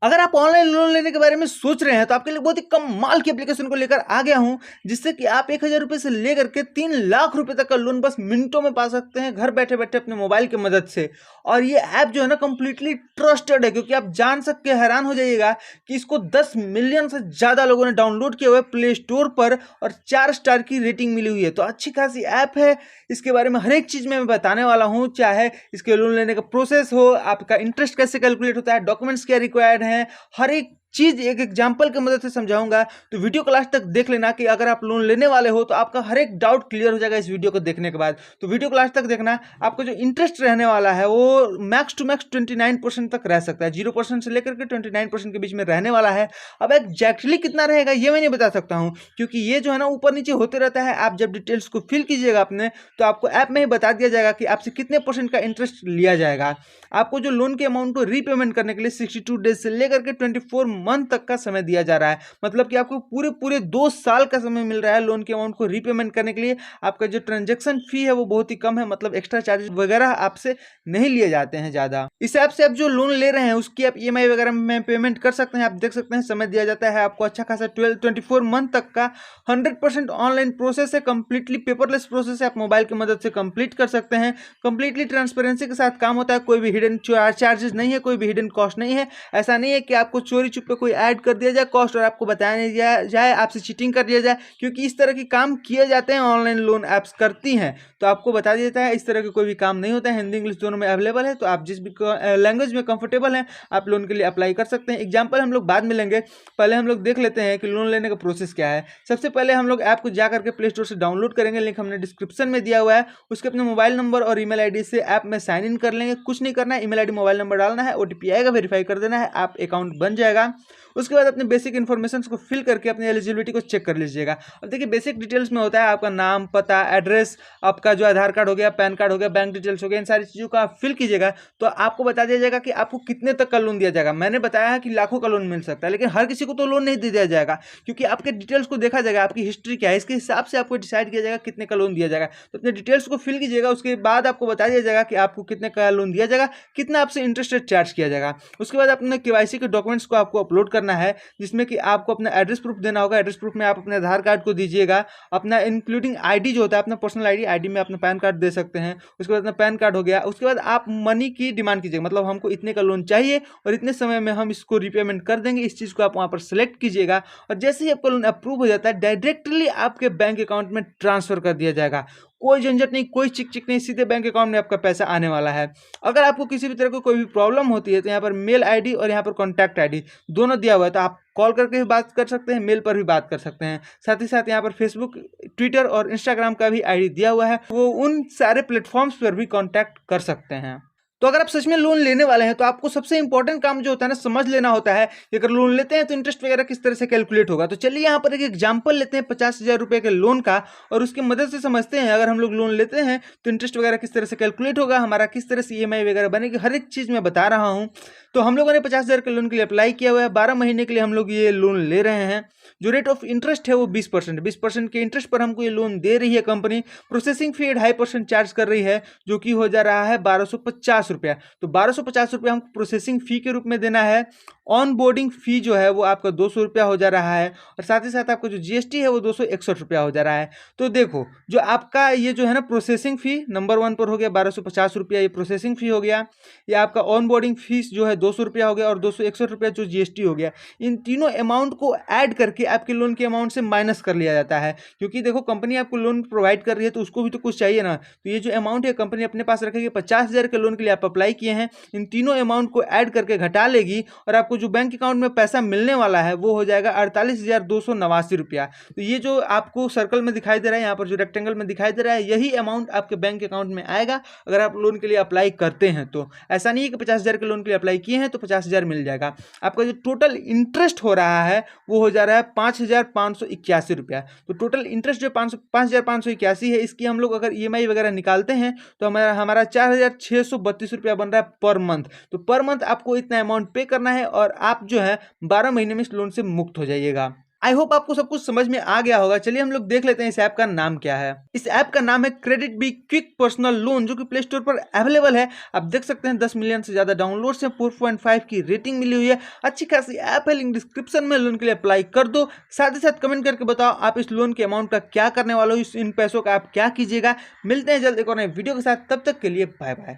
अगर आप online loan लेने के बारे में सोच रहे हैं तो आपके लिए बहुत ही कमाल की एप्लीकेशन को लेकर आ गया हूं, जिससे कि आप 1000 रुपए से लेकर के 3 लाख रुपए तक का लोन बस मिनटों में पा सकते हैं, घर बैठे बैठे अपने मोबाइल की मदद से। और ये ऐप जो है ना कंप्लीटली ट्रस्टेड है, क्योंकि आप जान सकते हैरान हो जाइएगा कि इसको 10 मिलियन से ज्यादा लोगों ने डाउनलोड किया हुआ है प्ले स्टोर पर और 4 स्टार की रेटिंग मिली हुई है। तो अच्छी खासी ऐप है। इसके बारे में हर एक चीज मैं बताने वाला हूं, चाहे इसके लोन लेने का प्रोसेस हो, आपका इंटरेस्ट कैसे कैलकुलेट होता है, डॉक्यूमेंट्स क्या रिक्वायर्ड हैं, हर एक चीज एक एग्जांपल की मदद से समझाऊंगा। तो वीडियो को लास्ट तक देख लेना कि अगर आप लोन लेने वाले हो तो आपका हर एक डाउट क्लियर हो जाएगा इस वीडियो को देखने के बाद। तो वीडियो को लास्ट तक देखना। आपका जो इंटरेस्ट रहने वाला है वो मैक्स टू मैक्स 29% तक रह सकता है, 0% से लेकर के 29% के बीच में रहने वाला है। अब एग्जैक्टली कितना रहेगा ये मैं नहीं बता सकता हूं, क्योंकि ये जो है ना ऊपर नीचे होते रहता है। आप जब डिटेल्स को फिल कीजिएगा अपने, तो आपको ऐप में ही बता दिया जाएगा कि आपसे कितने % का इंटरेस्ट लिया जाएगा। आपको जो लोन के अमाउंट को रीपेमेंट करने के लिए 62 डेज से लेकर के 24 मंथ तक का समय दिया जा रहा है। मतलब कि आपको पूरे पूरे 2 साल का समय मिल रहा है लोन के अमाउंट को रीपेमेंट करने के लिए। आपका जो ट्रांजैक्शन फी है वो बहुत ही कम है, मतलब एक्स्ट्रा चार्जेस वगैरह आपसे नहीं लिए जाते हैं ज़्यादा। इस ऐप से आप जो लोन ले रहे हैं उसकी आप EMI वगैरह में पेमेंट कर सकते हैं। आप देख सकते हैं समय दिया जाता है आपको अच्छा खासा 24 मंथ तक का। 100% ऑनलाइन प्रोसेस है, कंप्लीटली पेपरलेस प्रोसेस है। आप मोबाइल की मदद से कंप्लीट कर सकते हैं। कंप्लीटली ट्रांसपेरेंसी के साथ काम होता है, कोई भी हिडन चार्जेस नहीं है, कोई भी हिडन कॉस्ट नहीं है। ऐसा नहीं है कि आपको चोरी छुपे कोई ऐड कर दिया जाए कॉस्ट और आपको बताया नहीं जाए, आपसे चीटिंग कर दिया जाए, क्योंकि इस तरह के काम किए जाते हैं, ऑनलाइन लोन ऐप्स करती हैं। तो आपको बता दिया जाता है इस तरह के कोई भी काम नहीं होता है। हिंदी इंग्लिश दोनों में अवेलेबल है, तो आप जिस भी लैंग्वेज में कंफर्टेबल हैं आप लोन के लिए अप्लाई कर सकते हैं। एग्जाम्पल हम लोग बाद में लेंगे, पहले हम लोग देख लेते हैं कि लोन लेने का प्रोसेस क्या है। सबसे पहले हम लोग ऐप को जा करके प्ले स्टोर से डाउनलोड करेंगे, लिंक हमने डिस्क्रिप्शन में दिया हुआ है। उसके अपने मोबाइल नंबर और ईमेल आईडी से ऐप में साइन इन कर लेंगे। कुछ नहीं करना है, ईमेल आईडी मोबाइल नंबर डालना है, OTP आएगा, वेरीफाई कर देना है, आप अकाउंट बन जाएगा। उसके बाद अपने बेसिक इन्फॉर्मेशन को फिल करके अपनी एलिजिबिलिटी को चेक कर लीजिएगा। अब देखिए बेसिक डिटेल्स में होता है आपका नाम, पता, एड्रेस, आपका जो आधार कार्ड हो गया, पैन कार्ड हो गया, बैंक डिटेल्स हो गया, इन सारी चीज़ों का आप फिल कीजिएगा तो आपको बता दिया जाएगा कि आपको कितने तक का लोन दिया जाएगा। मैंने बताया है कि लाखों का लोन मिल सकता है, लेकिन हर किसी को तो लोन नहीं दिया जाएगा, क्योंकि आपके डिटेल्स को देखा जाएगा, आपकी हिस्ट्री क्या है, इसके हिसाब से आपको डिसाइड किया जाएगा कितने का लोन दिया जाएगा। तो अपने डिटेल्स को फिल कीजिएगा, उसके बाद आपको बता दिया जाएगा कि आपको कितने का लोन दिया जाएगा, कितना आपसे इंटरेस्ट रेट चार्ज किया जाएगा। उसके बाद अपने KYC के डॉक्यूमेंट्स को आपको अपलोड करना है, जिसमें कि आपको अपना एड्रेस प्रूफ देना होगा। एड्रेस प्रूफ में आप अपने आधार कार्ड को दीजिएगा, अपना इंक्लूडिंग आईडी जो होता है, अपना पर्सनल आईडी में अपना पैन कार्ड दे सकते हैं। उसके बाद अपना पैन कार्ड हो गया। उसके बाद आप मनी की डिमांड कीजिएगा, मतलब हमको इतने का लोन चाहिए और इतने समय में हम इसको रीपेमेंट कर देंगे। इस चीज़ को आप वहाँ पर सेलेक्ट कीजिएगा और जैसे ही आपका लोन अप्रूव हो जाता है डायरेक्टली आपके बैंक अकाउंट में ट्रांसफर कर दिया जाएगा। कोई झंझट नहीं, कोई चिक चिक नहीं, सीधे बैंक अकाउंट में आपका पैसा आने वाला है। अगर आपको किसी भी तरह की कोई भी प्रॉब्लम होती है तो यहाँ पर मेल आईडी और यहाँ पर कॉन्टैक्ट आईडी दोनों दिया हुआ है, तो आप कॉल करके भी बात कर सकते हैं, मेल पर भी बात कर सकते हैं। साथ ही साथ यहाँ पर फेसबुक, ट्विटर और इंस्टाग्राम का भी आईडी दिया हुआ है, वो उन सारे प्लेटफॉर्म्स पर भी कॉन्टैक्ट कर सकते हैं। तो अगर आप सच में लोन लेने वाले हैं तो आपको सबसे इंपॉर्टेंट काम जो होता है ना समझ लेना होता है कि अगर लोन लेते हैं तो इंटरेस्ट वगैरह किस तरह से कैलकुलेट होगा। तो चलिए यहाँ पर एक एग्जांपल लेते हैं 50,000 रुपए के लोन का और उसकी मदद से समझते हैं अगर हम लोग लोन लेते हैं तो इंटरेस्ट वगैरह किस तरह से कैलकुलेट होगा, हमारा किस तरह से EMI वगैरह बनेगी, हर एक चीज़ मैं बता रहा हूँ। तो हम लोगों ने 50,000 के लोन के लिए अप्लाई किया हुआ है, 12 महीने के लिए हम लोग ये लोन ले रहे हैं। जो रेट ऑफ इंटरेस्ट है वो 20% के इंटरेस्ट पर हमको ये लोन दे रही है कंपनी। प्रोसेसिंग फी 2.5% चार्ज कर रही है, जो कि हो जा रहा है 1250 रुपया। तो 1250 रुपया हमको प्रोसेसिंग फी के रूप में देना है। ऑन बोर्डिंग फी जो है वो आपका 200 रुपया हो जा रहा है और साथ ही साथ आपका जो GST है वो 261 रुपया हो जा रहा है। तो देखो जो आपका ये जो है ना प्रोसेसिंग फी नंबर 1 पर हो गया 1250 रुपया, ये प्रोसेसिंग फी हो गया। ये आपका ऑन बोर्डिंग फीस जो है 200 रुपया हो गया और 261 रुपया जो GST हो गया। इन तीनों अमाउंट को ऐड करके आपके लोन के अमाउंट से माइनस कर लिया जाता है, क्योंकि देखो कंपनी आपको लोन प्रोवाइड कर रही है तो उसको भी तो कुछ चाहिए ना। तो ये जो अमाउंट है कंपनी अपने पास रखेगी। 50,000 के लोन के लिए आप अप्लाई किए हैं, इन तीनों अमाउंट को ऐड करके घटा लेगी और आपको जो बैंक अकाउंट में पैसा मिलने वाला है वो हो जाएगा 48,289 रुपया। तो ये जो आपको सर्कल में दिखाई दे रहा है, यहाँ पर जो रेक्टेंगल में दिखाई दे रहा है, यही अमाउंट आपके बैंक अकाउंट में आएगा अगर आप लोन के लिए अप्लाई करते हैं। तो ऐसा नहीं है कि 50,000 के लोन के लिए अप्लाई किए हैं तो 50,000 मिल जाएगा। आपका जो टोटल इंटरेस्ट हो रहा है वो हो जा रहा है 5,581 रुपया। तो टोटल इंटरेस्ट जो 5,581 है, इसकी हम लोग अगर EMI वगैरह निकालते हैं तो हमारा 4,632 रुपया बन रहा है पर मंथ। तो पर मंथ आपको इतना अमाउंट पे करना है और आप जो है 12 महीने में इस लोन से मुक्त हो जाइएगा। आई होप आपको सब कुछ समझ में आ गया होगा। चलिए हम लोग देख लेते हैं इस ऐप का नाम क्या है। इस ऐप का नाम है credit be quick personal loan, जो कि प्ले स्टोर पर अवेलेबल है। आप देख सकते हैं 10 मिलियन से ज्यादा डाउनलोड्स हैं, 4.5 की रेटिंग मिली हुई है। अच्छी खासी ऐप है, लिंक डिस्क्रिप्शन में। लोन के लिए अप्लाई कर दो। साथ ही साथ कमेंट करके बताओ आप इस लोन के अमाउंट का क्या करने वाले हो, इन पैसों का आप क्या कीजिएगा। मिलते हैं जल्द एक और नए वीडियो के साथ, तब तक के लिए बाय बाय।